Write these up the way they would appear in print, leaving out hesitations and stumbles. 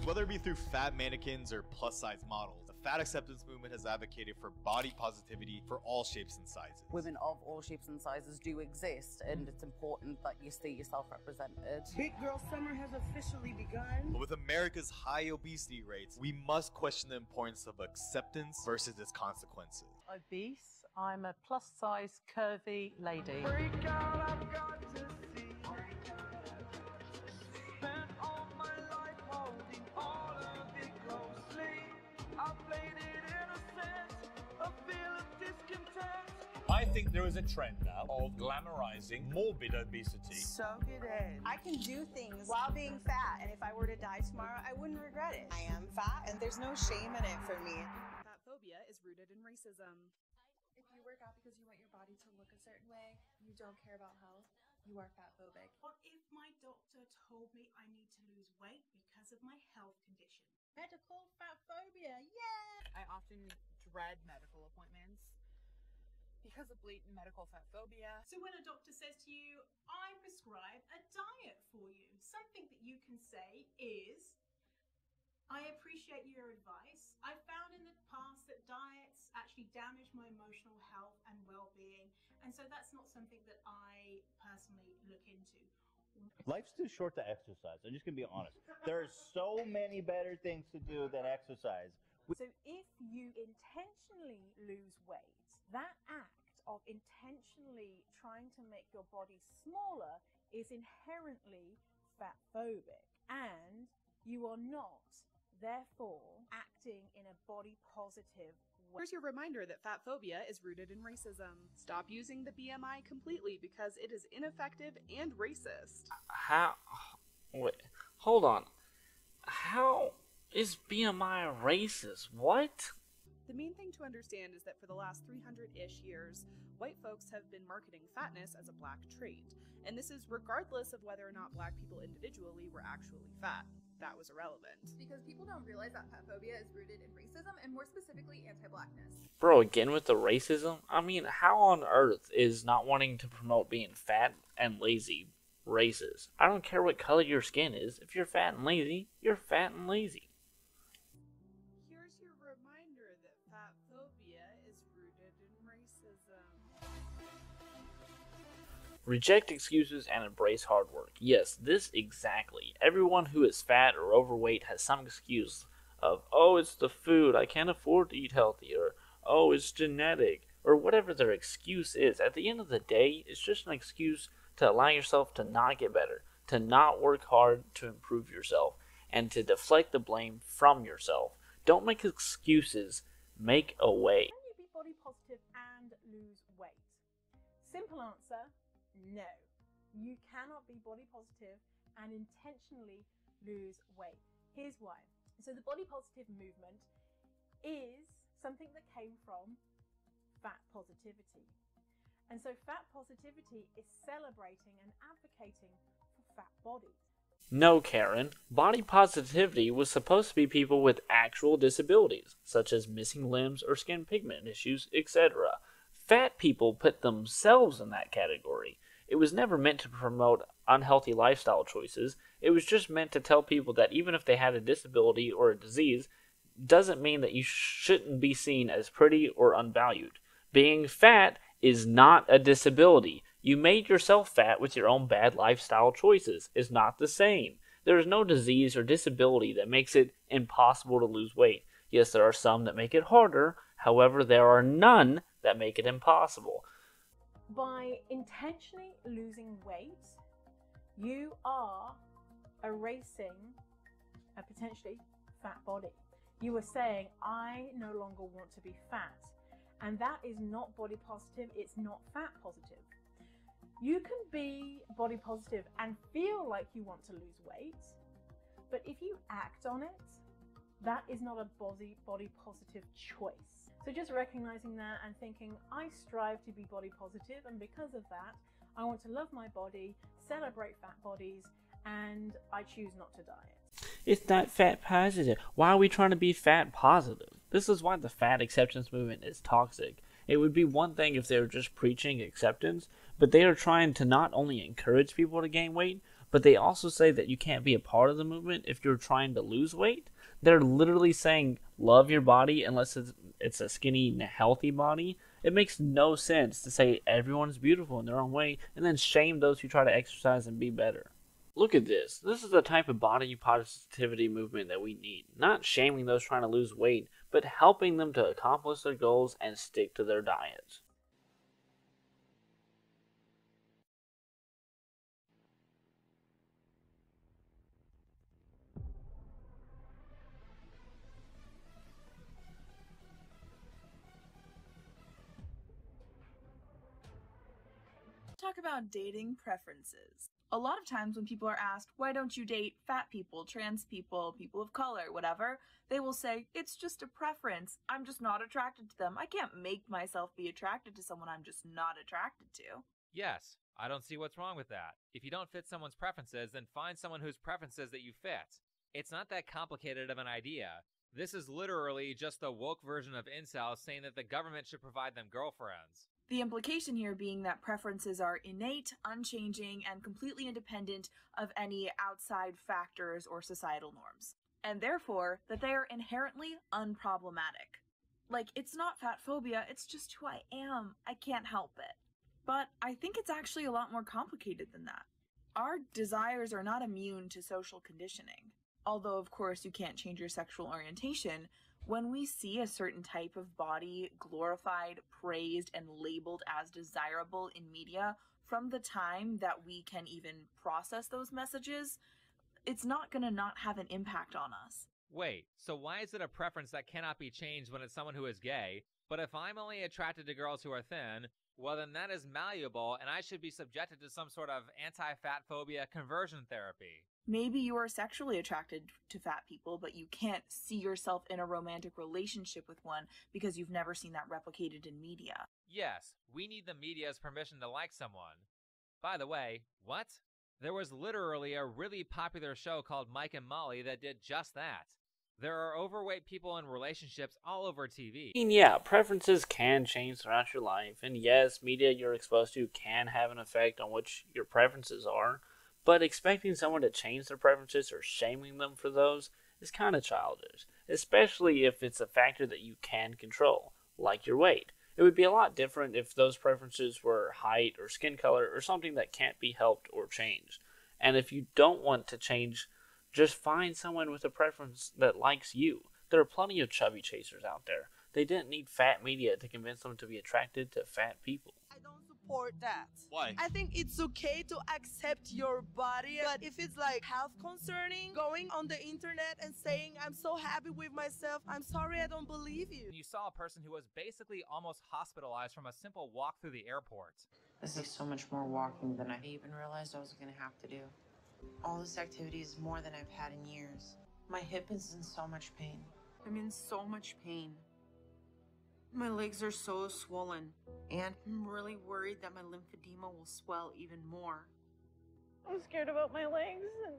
Whether it be through fat mannequins or plus-size models, the fat acceptance movement has advocated for body positivity for all shapes and sizes. Women of all shapes and sizes do exist, and it's important that you see yourself represented. Big girl summer has officially begun. But with America's high obesity rates, we must question the importance of acceptance versus its consequences. Obese, I'm a plus-size curvy lady. Break out, I've got to see. Spent all my life holding all of it closely. I played it innocent, a feel of discontent. I think there is a trend now of glamorizing morbid obesity. Soak it in. I can do things while being fat, and if I were to die tomorrow, I wouldn't regret it. I am fat, and there's no shame in it for me. Fat phobia is rooted in racism. If you work out because you want your body to look a certain way, you don't care about health, you are fat phobic. What if my doctor told me I need to lose weight because of my health condition? Medical fat phobia, yeah! I often dread medical appointments because of blatant medical fat phobia. So when a doctor says to you, I prescribe a diet for you, something that you can say is, I appreciate your advice. I found in the past that diets actually damage my emotional health and well-being, and so that's not something that I personally look into. Life's too short to exercise. I'm just gonna be honest. There are so many better things to do than exercise. So if you intentionally lose weight, that act of intentionally trying to make your body smaller is inherently fat phobic, and you are not therefore acting in a body positive way. Here's your reminder that fat phobia is rooted in racism. Stop using the BMI completely because it is ineffective and racist. How? Wait, hold on. How is BMI racist? What? The main thing to understand is that for the last 300-ish years, white folks have been marketing fatness as a black trait. And this is regardless of whether or not black people individually were actually fat. That was irrelevant. Because people don't realize that fat phobia is rooted in racism, and more specifically anti-blackness. Bro, again with the racism? I mean, how on earth is not wanting to promote being fat and lazy racist? I don't care what color your skin is. If you're fat and lazy, you're fat and lazy. Here's your reminder that fat phobia is rooted in racism. Reject excuses and embrace hard work. Yes, this exactly. Everyone who is fat or overweight has some excuse of, oh, it's the food, I can't afford to eat healthy, or oh, it's genetic, or whatever their excuse is. At the end of the day, it's just an excuse to allow yourself to not get better, to not work hard to improve yourself, and to deflect the blame from yourself. Don't make excuses, make a way. Can you be body positive and lose weight? Simple answer, no. You cannot be body positive and intentionally lose weight. Here's why. So the body positive movement is something that came from fat positivity. And so fat positivity is celebrating and advocating for fat bodies. No, Karen. Body positivity was supposed to be people with actual disabilities, such as missing limbs or skin pigment issues, etc. Fat people put themselves in that category. It was never meant to promote unhealthy lifestyle choices. It was just meant to tell people that even if they had a disability or a disease, doesn't mean that you shouldn't be seen as pretty or unvalued. Being fat is not a disability. You made yourself fat with your own bad lifestyle choices. It's not the same. There is no disease or disability that makes it impossible to lose weight. Yes, there are some that make it harder. However, there are none that make it impossible. By intentionally losing weight, you are erasing a potentially fat body. You are saying, I no longer want to be fat. And that is not body positive, it's not fat positive. You can be body positive and feel like you want to lose weight, but if you act on it, that is not a body positive choice. So just recognizing that and thinking, I strive to be body positive, and because of that, I want to love my body, celebrate fat bodies, and I choose not to diet. It's not fat positive. Why are we trying to be fat positive? This is why the fat acceptance movement is toxic. It would be one thing if they were just preaching acceptance, but they are trying to not only encourage people to gain weight, but they also say that you can't be a part of the movement if you're trying to lose weight. They're literally saying love your body unless it's a skinny, healthy body. It makes no sense to say everyone's beautiful in their own way and then shame those who try to exercise and be better. Look at this. This is the type of body positivity movement that we need. Not shaming those trying to lose weight, but helping them to accomplish their goals and stick to their diets. Talk about dating preferences. A lot of times when people are asked, why don't you date fat people, trans people, people of color, whatever, they will say, it's just a preference. I'm just not attracted to them. I can't make myself be attracted to someone I'm just not attracted to. Yes, I don't see what's wrong with that. If you don't fit someone's preferences, then find someone whose preferences that you fit. It's not that complicated of an idea. This is literally just the woke version of incels saying that the government should provide them girlfriends. The implication here being that preferences are innate, unchanging, and completely independent of any outside factors or societal norms, and therefore that they are inherently unproblematic. Like, it's not fat phobia, it's just who I am. I can't help it. But I think it's actually a lot more complicated than that. Our desires are not immune to social conditioning. Although, of course, you can't change your sexual orientation, when we see a certain type of body glorified, praised, and labeled as desirable in media, from the time that we can even process those messages, it's not gonna not have an impact on us. Wait, so why is it a preference that cannot be changed when it's someone who is gay, but if I'm only attracted to girls who are thin, well then that is malleable and I should be subjected to some sort of anti-fat phobia conversion therapy? Maybe you are sexually attracted to fat people, but you can't see yourself in a romantic relationship with one because you've never seen that replicated in media. Yes, we need the media's permission to like someone. By the way, what? There was literally a really popular show called Mike and Molly that did just that. There are overweight people in relationships all over TV. I mean, yeah, preferences can change throughout your life, and yes, media you're exposed to can have an effect on what your preferences are. But expecting someone to change their preferences or shaming them for those is kind of childish, especially if it's a factor that you can control, like your weight. It would be a lot different if those preferences were height or skin color or something that can't be helped or changed. And if you don't want to change, just find someone with a preference that likes you. There are plenty of chubby chasers out there. They didn't need fat media to convince them to be attracted to fat people. Support that. Why? I think it's okay to accept your body, but if it's like health concerning, going on the internet and saying I'm so happy with myself, I'm sorry, I don't believe you. You saw a person who was basically almost hospitalized from a simple walk through the airport. This is so much more walking than I even realized I was gonna have to do. All this activity is more than I've had in years. My hip is in so much pain. I'm in so much pain. My legs are so swollen, and I'm really worried that my lymphedema will swell even more. I'm scared about my legs, and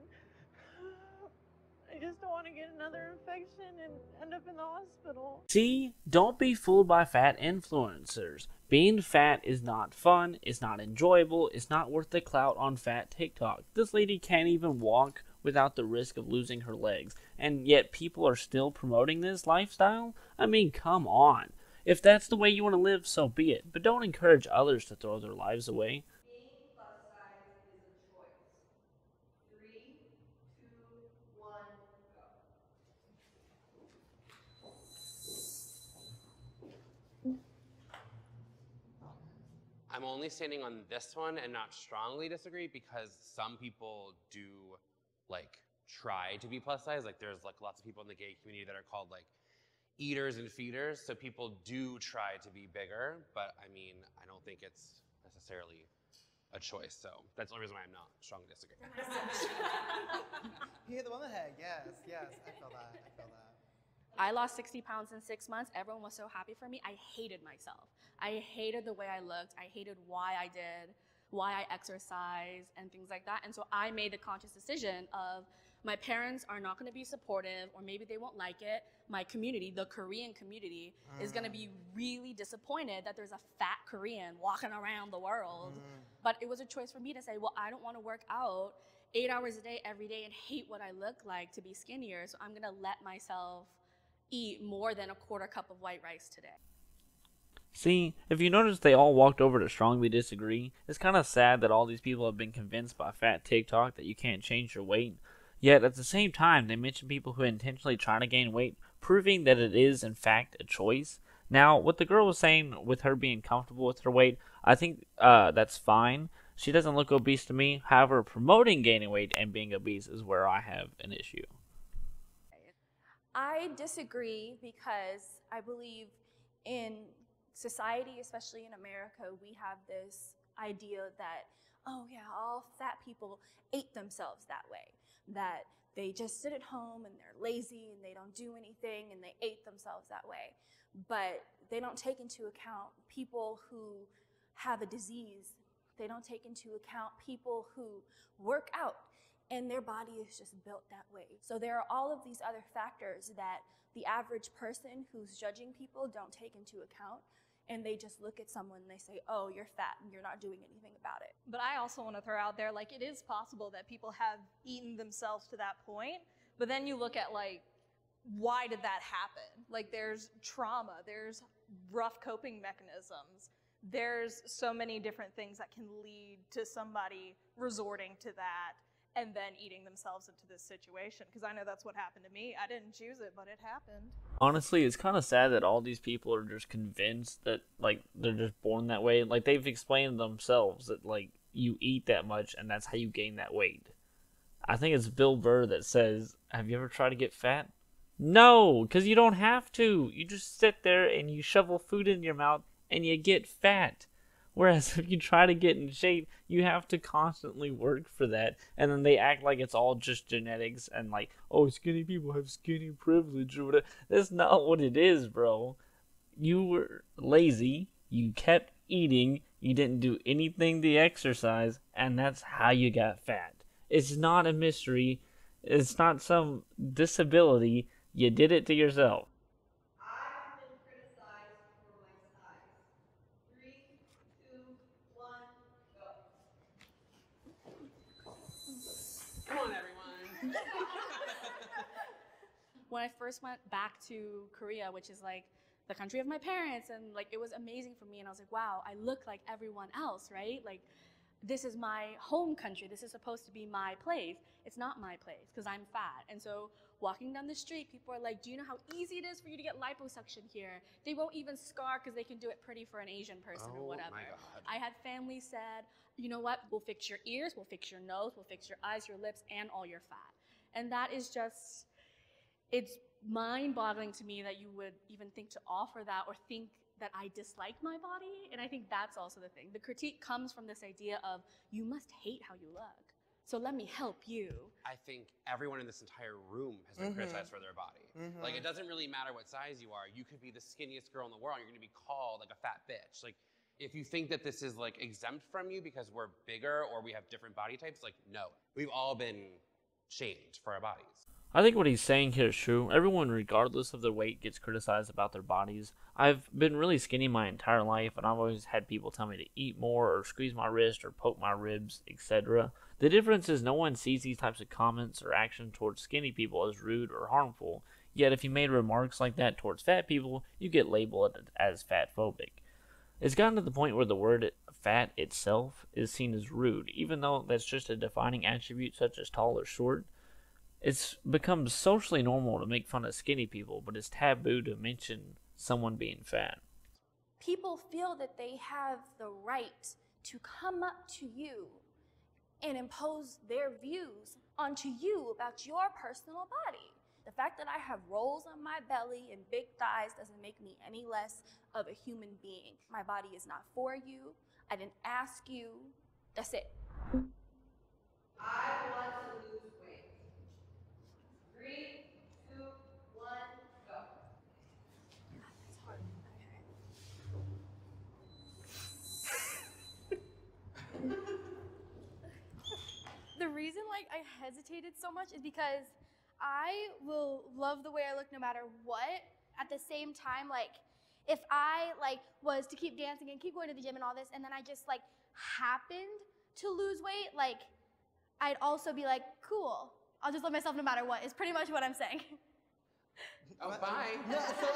I just don't want to get another infection and end up in the hospital. See, don't be fooled by fat influencers. Being fat is not fun, it's not enjoyable, it's not worth the clout on fat TikTok. This lady can't even walk without the risk of losing her legs, and yet people are still promoting this lifestyle? I mean, come on. If that's the way you want to live, so be it, but don't encourage others to throw their lives away. Being plus size is a choice. 3, 2, 1, go. I'm only standing on this one and not strongly disagree because some people do like try to be plus size. Like there's like lots of people in the gay community that are called like eaters and feeders, so people do try to be bigger, but I mean, I don't think it's necessarily a choice, so that's the only reason why I'm not strongly disagreeing. You hit the one on the head, yes, I feel that, I feel that. I lost 60 pounds in 6 months. Everyone was so happy for me. I hated myself. I hated the way I looked. I hated why I did, why I exercised, and things like that. And so I made the conscious decision of my parents are not going to be supportive, or maybe they won't like it. My community, the Korean community, is going to be really disappointed that there's a fat Korean walking around the world. But it was a choice for me to say, well, I don't want to work out 8 hours a day, every day, and hate what I look like to be skinnier. So I'm gonna let myself eat more than a quarter cup of white rice today. See, if you notice they all walked over to strongly disagree, it's kind of sad that all these people have been convinced by fat TikTok that you can't change your weight. Yet at the same time, they mention people who intentionally try to gain weight, proving that it is in fact a choice. Now, what the girl was saying with her being comfortable with her weight, I think that's fine. She doesn't look obese to me. However, promoting gaining weight and being obese is where I have an issue. I disagree because I believe in society, especially in America, we have this idea that, oh yeah, all fat people ate themselves that way, that they just sit at home and they're lazy and they don't do anything and they ate themselves that way. But they don't take into account people who have a disease. They don't take into account people who work out and their body is just built that way. So there are all of these other factors that the average person who's judging people don't take into account, and they just look at someone and they say, oh, you're fat and you're not doing anything about it. But I also want to throw out there, like, it is possible that people have eaten themselves to that point, but then you look at, like, why did that happen? Like, there's trauma, there's rough coping mechanisms, there's so many different things that can lead to somebody resorting to that and then eating themselves into this situation. Because I know that's what happened to me. I didn't choose it, but it happened. Honestly, it's kind of sad that all these people are just convinced that, like, they're just born that way. Like, they've explained themselves that, like, you eat that much and that's how you gain that weight. I think it's Bill Burr that says, have you ever tried to get fat? No, because you don't have to. You just sit there and you shovel food in your mouth and you get fat. Whereas if you try to get in shape, you have to constantly work for that. And then they act like it's all just genetics and like, oh, skinny people have skinny privilege or whatever. That's not what it is, bro. You were lazy. You kept eating. You didn't do anything to exercise. And that's how you got fat. It's not a mystery. It's not some disability. You did it to yourself. I've been criticized for my size. 3, 2, 1, go. Come on, everyone. When I first went back to Korea, which is like the country of my parents, and like it was amazing for me, and I was like, wow, I look like everyone else, right? Like, this is my home country. This is supposed to be my place. It's not my place because I'm fat. And so walking down the street, people are like, do you know how easy it is for you to get liposuction here? They won't even scar because they can do it pretty for an Asian person or whatever. My God. I had family said, you know what? We'll fix your ears, we'll fix your nose, we'll fix your eyes, your lips, and all your fat. And that is just, it's mind-boggling to me that you would even think to offer that or think that I dislike my body. And I think that's also the thing. The critique comes from this idea of, you must hate how you look. So let me help you. I think everyone in this entire room has been criticized for their body. Like, it doesn't really matter what size you are. You could be the skinniest girl in the world. You're going to be called like a fat bitch. Like, if you think that this is like exempt from you because we're bigger or we have different body types, like, no. We've all been shamed for our bodies. I think what he's saying here is true. Everyone, regardless of their weight, gets criticized about their bodies. I've been really skinny my entire life, and I've always had people tell me to eat more or squeeze my wrist or poke my ribs, etc. The difference is no one sees these types of comments or actions towards skinny people as rude or harmful. Yet if you made remarks like that towards fat people, you get labeled as fatphobic. It's gotten to the point where the word fat itself is seen as rude, even though that's just a defining attribute such as tall or short. It's become socially normal to make fun of skinny people, but it's taboo to mention someone being fat. People feel that they have the right to come up to you and impose their views onto you about your personal body. The fact that I have rolls on my belly and big thighs doesn't make me any less of a human being. My body is not for you. I didn't ask you. That's it. I want to lose weight. 3, 2, 1, go. That's hard. The reason like I hesitated so much is because I will love the way I look no matter what. At the same time, like if I like was to keep dancing and keep going to the gym and all this, and then I just like happened to lose weight, like I'd also be like, cool, I'll just love myself no matter what, is pretty much what I'm saying. Oh, bye. No, so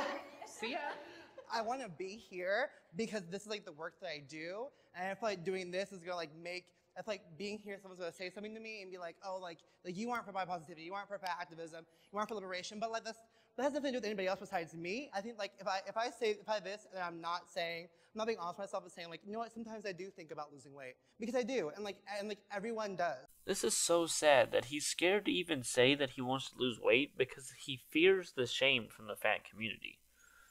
See ya. I want to be here because this is like the work that I do, and I feel like doing this is gonna like make. I feel like being here, someone's gonna say something to me and be like, "Oh, like you aren't for body positivity, you aren't for fat activism, you aren't for liberation." But like that has nothing to do with anybody else besides me. I think like if I this and I'm not being honest with myself and saying like, you know what, sometimes I do think about losing weight because I do, and like everyone does. This is so sad that he's scared to even say that he wants to lose weight because he fears the shame from the fat community.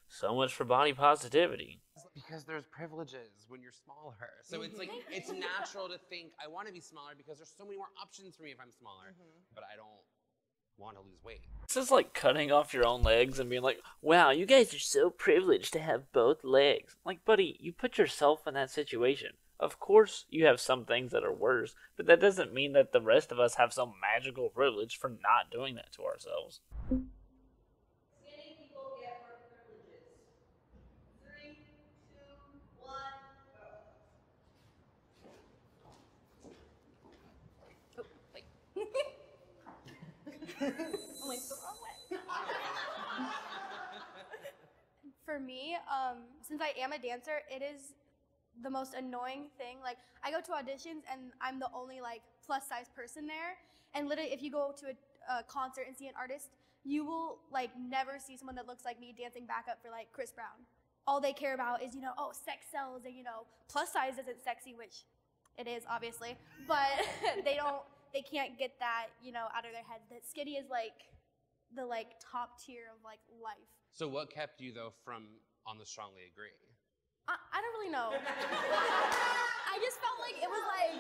So much for body positivity. Because there's privileges when you're smaller. So it's like, it's natural to think, I want to be smaller because there's so many more options for me if I'm smaller. But I don't want to lose weight. This is like cutting off your own legs and being like, wow, you guys are so privileged to have both legs. Like, buddy, you put yourself in that situation. Of course, you have some things that are worse, but that doesn't mean that the rest of us have some magical privilege for not doing that to ourselves. Skinny people get more privileges. 3, 2, 1, go. Oh, wait. I'm like, the wrong way. For me, since I am a dancer, it is the most annoying thing. Like, I go to auditions and I'm the only like plus size person there. And literally, if you go to a concert and see an artist, you will like never see someone that looks like me dancing back up for like Chris Brown. All they care about is, oh, sex sells, and plus size isn't sexy, which it is obviously, but they can't get that, out of their heads that skinny is like the like top tier of like life. So what kept you though from on the strongly agree? I don't really know. I just felt like it was like,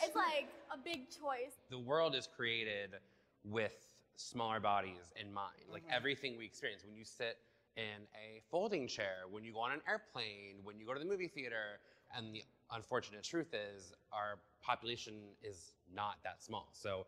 it's like a big choice. The world is created with smaller bodies in mind. Like everything we experience, when you sit in a folding chair, when you go on an airplane, when you go to the movie theater, and the unfortunate truth is our population is not that small. So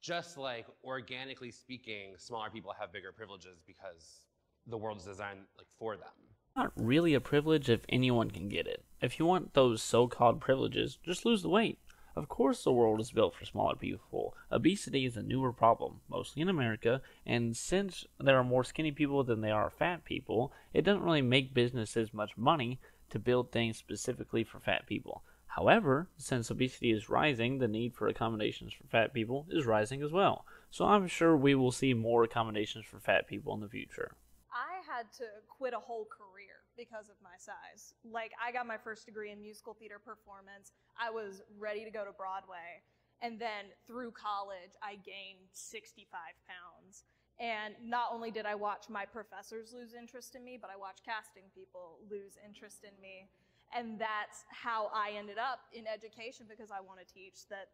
just like organically speaking, smaller people have bigger privileges because the world is designed like for them. Not really a privilege if anyone can get it. If you want those so-called privileges, just lose the weight. Of course the world is built for smaller people. Obesity is a newer problem, mostly in America, and since there are more skinny people than there are fat people, it doesn't really make businesses much money to build things specifically for fat people. However, since obesity is rising, the need for accommodations for fat people is rising as well. So I'm sure we will see more accommodations for fat people in the future. I had to quit a whole career because of my size. Like, I got my first degree in musical theater performance. I was ready to go to Broadway. And then through college, I gained 65 pounds. And not only did I watch my professors lose interest in me, but I watched casting people lose interest in me. And that's how I ended up in education, because I want to teach that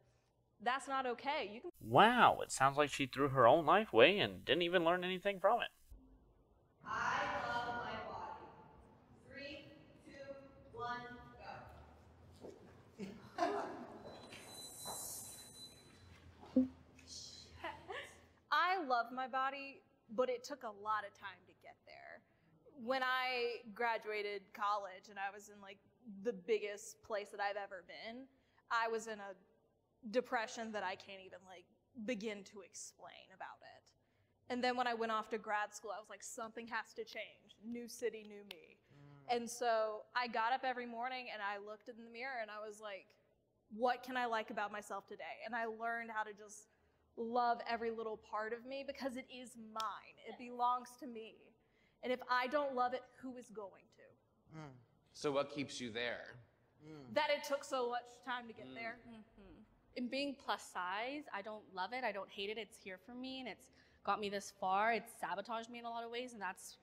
that's not okay. You can. Wow, it sounds like she threw her own life away and didn't even learn anything from it. I love my body. 3, 2, 1, go. I love my body, but it took a lot of time to get there. When I graduated college and I was in like the biggest place that I've ever been, I was in a depression that I can't even like begin to explain about it. And then when I went off to grad school, I was like, something has to change. New city, new me. And so I got up every morning and I looked in the mirror and I was like, what can I like about myself today? And I learned how to just love every little part of me, because it is mine. It belongs to me. And if I don't love it, who is going to? So what keeps you there? That it took so much time to get there. In being plus size, I don't love it. I don't hate it. It's here for me, and it's got me this far. It's sabotaged me in a lot of ways, and that's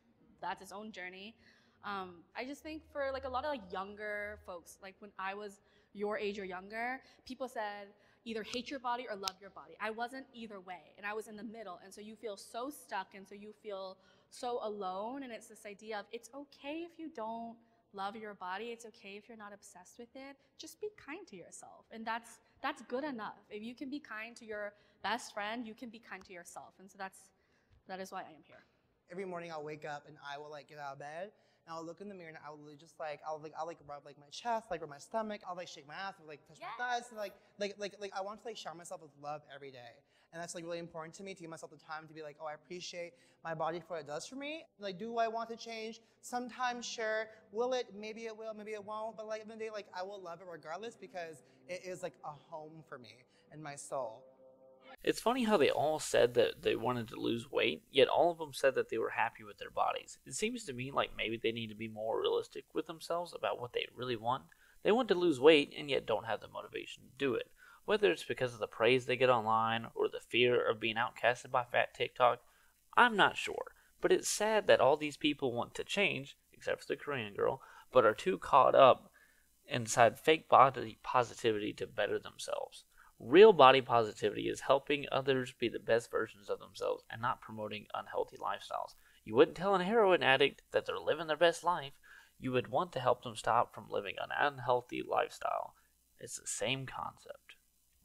its own journey. I just think for like a lot of like younger folks, like when I was your age or younger, people said either hate your body or love your body. I wasn't either way, and I was in the middle, and so you feel so stuck, and so you feel so alone. And it's this idea of it's okay if you don't love your body. It's okay if you're not obsessed with it. Just be kind to yourself, and that's good enough. If you can be kind to your best friend, you can be kind to yourself, and so that is why I am here. every morning I'll wake up and I will like get out of bed and I'll look in the mirror and I'll literally just like, I'll rub like my chest, like rub my stomach, I'll like shake my ass, like touch my thighs, and like I want to like shower myself with love every day. And that's like really important to me, to give myself the time to be like, oh, I appreciate my body for what it does for me. Like, do I want to change? Sometimes, sure. Will it? Maybe it will, maybe it won't. But like, at the end of the day, like, I will love it regardless because it is like a home for me and my soul. It's funny how they all said that they wanted to lose weight, yet all of them said that they were happy with their bodies. It seems to me like maybe they need to be more realistic with themselves about what they really want. They want to lose weight and yet don't have the motivation to do it. Whether it's because of the praise they get online or the fear of being outcasted by fat TikTok, I'm not sure. But it's sad that all these people want to change, except for the Korean girl, but are too caught up inside fake body positivity to better themselves. Real body positivity is helping others be the best versions of themselves and not promoting unhealthy lifestyles. You wouldn't tell a heroin addict that they're living their best life. You would want to help them stop from living an unhealthy lifestyle. It's the same concept.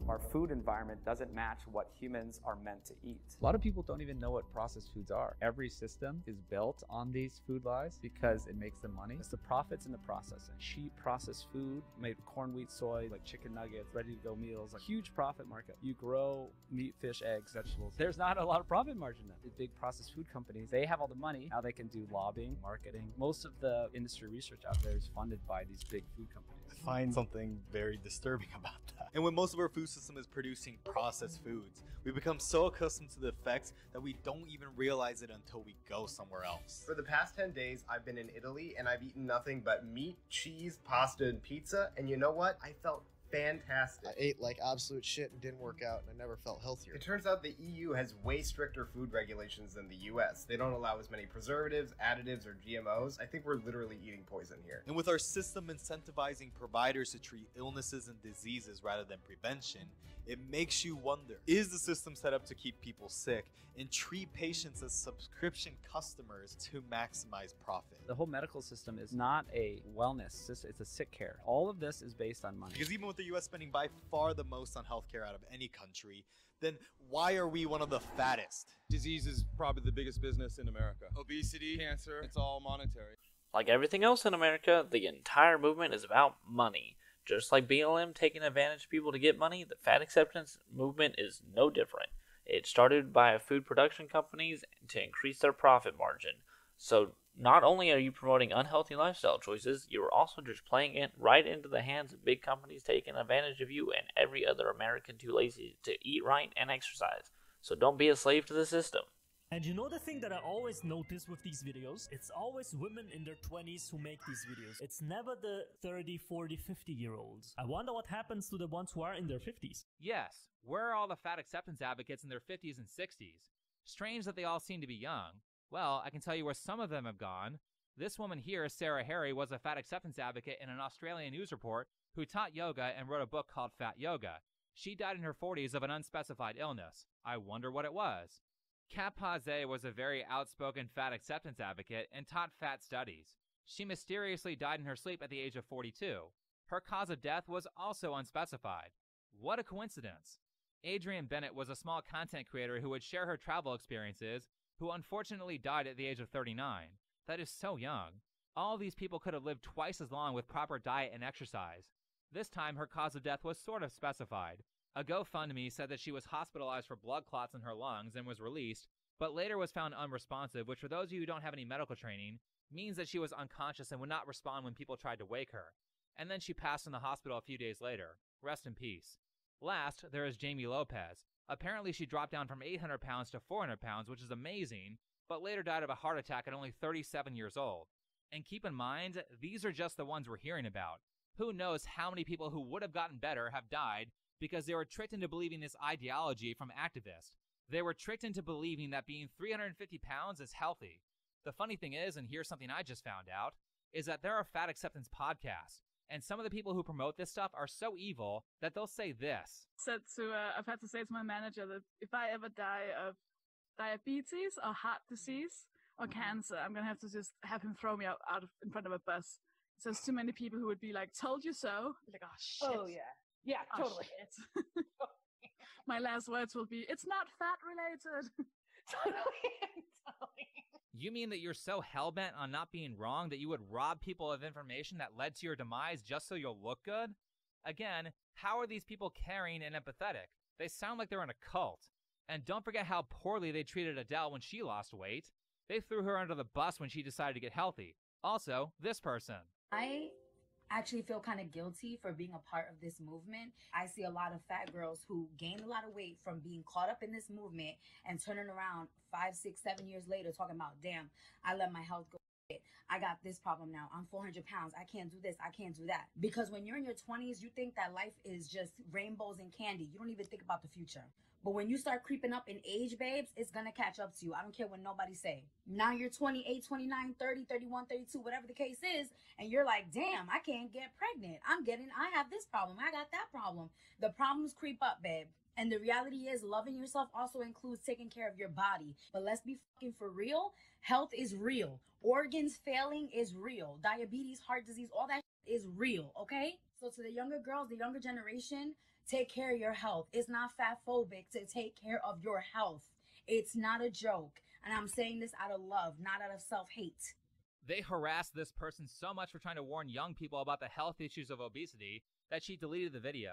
Our food environment doesn't match what humans are meant to eat. A lot of people don't even know what processed foods are. Every system is built on these food lies because it makes them money. It's the profits in the processing. Cheap processed food made corn, wheat, soy, like chicken nuggets, ready-to-go meals, like huge profit market. You grow meat, fish, eggs, vegetables. There's not a lot of profit margin there. The big processed food companies, they have all the money. Now they can do lobbying, marketing. Most of the industry research out there is funded by these big food companies. I find something very disturbing about that. And when most of our food system is producing processed foods, we become so accustomed to the effects that we don't even realize it until we go somewhere else. For the past 10 days, I've been in Italy and I've eaten nothing but meat, cheese, pasta, and pizza. And you know what? I felt fantastic. I ate like absolute shit and didn't work out, and I never felt healthier. It turns out the EU has way stricter food regulations than the US. They don't allow as many preservatives, additives, or GMOs. I think we're literally eating poison here. And with our system incentivizing providers to treat illnesses and diseases rather than prevention, it makes you wonder, is the system set up to keep people sick and treat patients as subscription customers to maximize profit? The whole medical system is not a wellness system, it's a sick care. All of this is based on money. Because even with the US spending by far the most on healthcare out of any country, then why are we one of the fattest? Disease is probably the biggest business in America. Obesity, cancer, it's all monetary. Like everything else in America, the entire movement is about money. Just like BLM taking advantage of people to get money, the fat acceptance movement is no different. It started by food production companies to increase their profit margin. So not only are you promoting unhealthy lifestyle choices, you're also just playing it right into the hands of big companies taking advantage of you and every other American too lazy to eat right and exercise. So don't be a slave to the system. And you know the thing that I always notice with these videos? It's always women in their 20s who make these videos. It's never the 30, 40, 50-year-olds. I wonder what happens to the ones who are in their 50s. Yes, where are all the fat acceptance advocates in their 50s and 60s? Strange that they all seem to be young. Well, I can tell you where some of them have gone. This woman here, Sarah Harry, was a fat acceptance advocate in an Australian news report who taught yoga and wrote a book called Fat Yoga. She died in her 40s of an unspecified illness. I wonder what it was. Kat Pazé was a very outspoken fat acceptance advocate and taught fat studies. She mysteriously died in her sleep at the age of 42. Her cause of death was also unspecified. What a coincidence. Adrienne Bennett was a small content creator who would share her travel experiences, who unfortunately died at the age of 39. That is so young. All these people could have lived twice as long with proper diet and exercise. This time, her cause of death was sort of specified. A GoFundMe said that she was hospitalized for blood clots in her lungs and was released, but later was found unresponsive, which for those of you who don't have any medical training, means that she was unconscious and would not respond when people tried to wake her. And then she passed in the hospital a few days later. Rest in peace. Last, there is Jamie Lopez. Apparently she dropped down from 800 pounds to 400 pounds, which is amazing, but later died of a heart attack at only 37 years old. And keep in mind, these are just the ones we're hearing about. Who knows how many people who would have gotten better have died because they were tricked into believing this ideology from activists. They were tricked into believing that being 350 pounds is healthy. The funny thing is, and here's something I just found out, is that there are fat acceptance podcasts, and some of the people who promote this stuff are so evil that they'll say this. I've had to say to my manager that if I ever die of diabetes or heart disease or cancer, I'm gonna have to just have him throw me out in front of a bus. So there's too many people who would be like, "Told you so." Like, oh shit. Oh yeah. Yeah, Oh, totally. shit. My last words will be, "It's not fat related." Totally. You mean that you're so hell-bent on not being wrong that you would rob people of information that led to your demise just so you'll look good? Again, how are these people caring and empathetic? They sound like they're in a cult. And don't forget how poorly they treated Adele when she lost weight. They threw her under the bus when she decided to get healthy. Also, this person. I actually feel kind of guilty for being a part of this movement. I see a lot of fat girls who gain a lot of weight from being caught up in this movement and turning around 5, 6, 7 years later talking about, damn, I let my health go. I got this problem now. I'm 400 pounds. I can't do this. I can't do that. Because when you're in your 20s, you think that life is just rainbows and candy. You don't even think about the future. But when you start creeping up in age, babes, it's going to catch up to you. I don't care what nobody say. Now you're 28, 29, 30, 31, 32, whatever the case is, and you're like, damn, I can't get pregnant. I have this problem. I got that problem. The problems creep up, babe. And the reality is loving yourself also includes taking care of your body. But let's be fucking for real. Health is real. Organs failing is real. Diabetes, heart disease, all that is real, okay? So to the younger girls, the younger generation, take care of your health. It's not fat phobic to take care of your health. It's not a joke. And I'm saying this out of love, not out of self-hate. They harassed this person so much for trying to warn young people about the health issues of obesity that she deleted the video.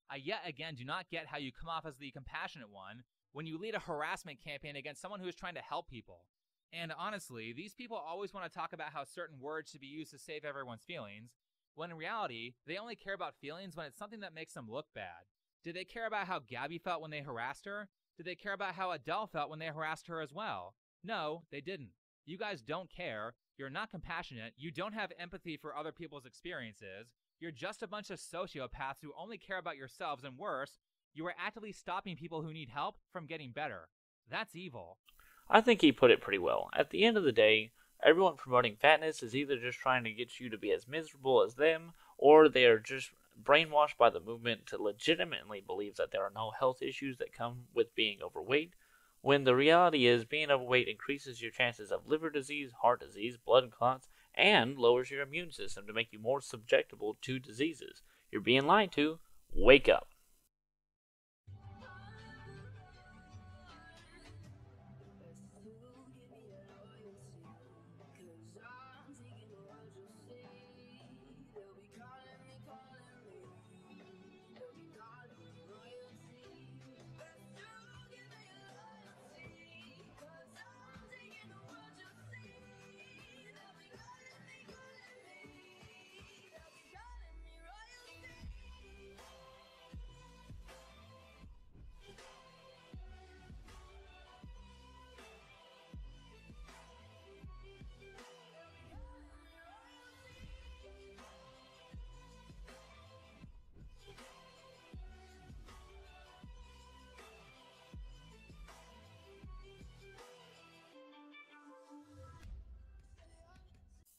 I yet again do not get how you come off as the compassionate one when you lead a harassment campaign against someone who is trying to help people. And honestly, these people always want to talk about how certain words should be used to save everyone's feelings, when in reality, they only care about feelings when it's something that makes them look bad. Did they care about how Gabby felt when they harassed her? Did they care about how Adele felt when they harassed her as well? No, they didn't. You guys don't care. You're not compassionate. You don't have empathy for other people's experiences. You're just a bunch of sociopaths who only care about yourselves, and worse, you are actively stopping people who need help from getting better. That's evil. I think he put it pretty well. At the end of the day, everyone promoting fatness is either just trying to get you to be as miserable as them, or they are just brainwashed by the movement to legitimately believe that there are no health issues that come with being overweight, when the reality is being overweight increases your chances of liver disease, heart disease, blood clots, and lowers your immune system to make you more susceptible to diseases. You're being lied to. Wake up.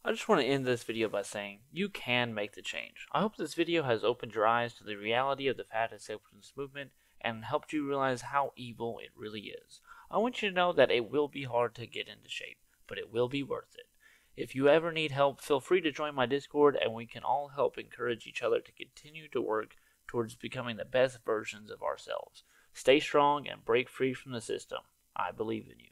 I just want to end this video by saying, you can make the change. I hope this video has opened your eyes to the reality of the fat acceptance movement and helped you realize how evil it really is. I want you to know that it will be hard to get into shape, but it will be worth it. If you ever need help, feel free to join my Discord and we can all help encourage each other to continue to work towards becoming the best versions of ourselves. Stay strong and break free from the system. I believe in you.